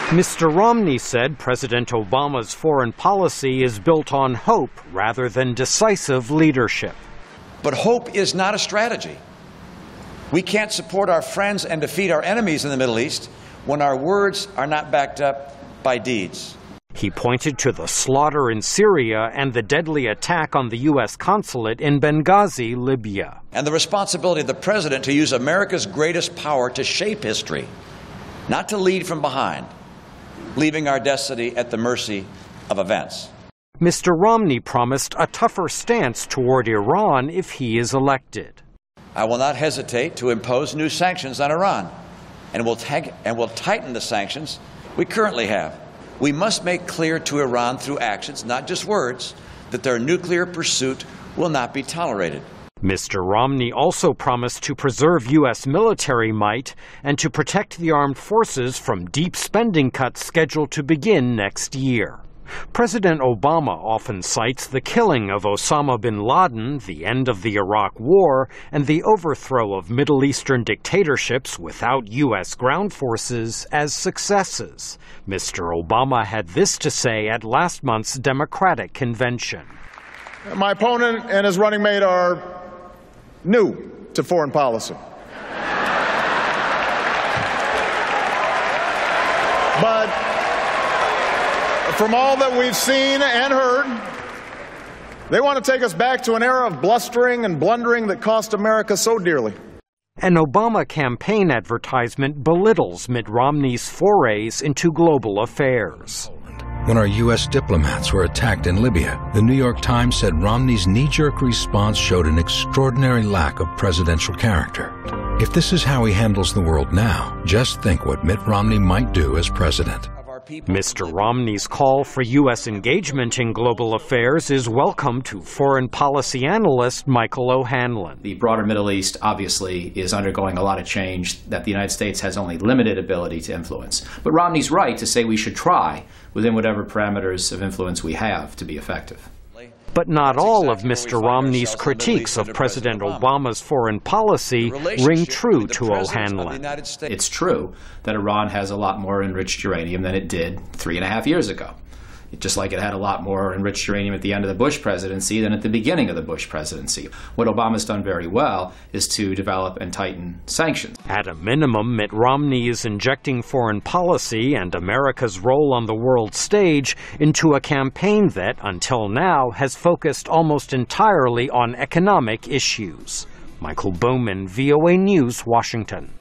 Mr. Romney said President Obama's foreign policy is built on hope rather than decisive leadership. But hope is not a strategy. We can't support our friends and defeat our enemies in the Middle East when our words are not backed up by deeds. He pointed to the slaughter in Syria and the deadly attack on the U.S. consulate in Benghazi, Libya. And the responsibility of the president to use America's greatest power to shape history, not to lead from behind, leaving our destiny at the mercy of events. Mr. Romney promised a tougher stance toward Iran if he is elected. I will not hesitate to impose new sanctions on Iran, and will tighten the sanctions we currently have. We must make clear to Iran through actions, not just words, that their nuclear pursuit will not be tolerated. Mr. Romney also promised to preserve U.S. military might and to protect the armed forces from deep spending cuts scheduled to begin next year. President Obama often cites the killing of Osama bin Laden, the end of the Iraq War, and the overthrow of Middle Eastern dictatorships without U.S. ground forces as successes. Mr. Obama had this to say at last month's Democratic convention. My opponent and his running mate are new to foreign policy. But from all that we've seen and heard, they want to take us back to an era of blustering and blundering that cost America so dearly. An Obama campaign advertisement belittles Mitt Romney's forays into global affairs. When our U.S. diplomats were attacked in Libya, the New York Times said Romney's knee-jerk response showed an extraordinary lack of presidential character. If this is how he handles the world now, just think what Mitt Romney might do as president. Mr. Romney's call for U.S. engagement in global affairs is welcome to foreign policy analyst Michael O'Hanlon. The broader Middle East obviously is undergoing a lot of change that the United States has only limited ability to influence. But Romney's right to say we should try, within whatever parameters of influence we have, to be effective. But not all of Mr. Romney's critiques of President Obama's foreign policy ring true to O'Hanlon. It's true that Iran has a lot more enriched uranium than it did 3.5 years ago. Just like it had a lot more enriched uranium at the end of the Bush presidency than at the beginning of the Bush presidency. What Obama's done very well is to develop and tighten sanctions. At a minimum, Mitt Romney is injecting foreign policy and America's role on the world stage into a campaign that, until now, has focused almost entirely on economic issues. Michael Bowman, VOA News, Washington.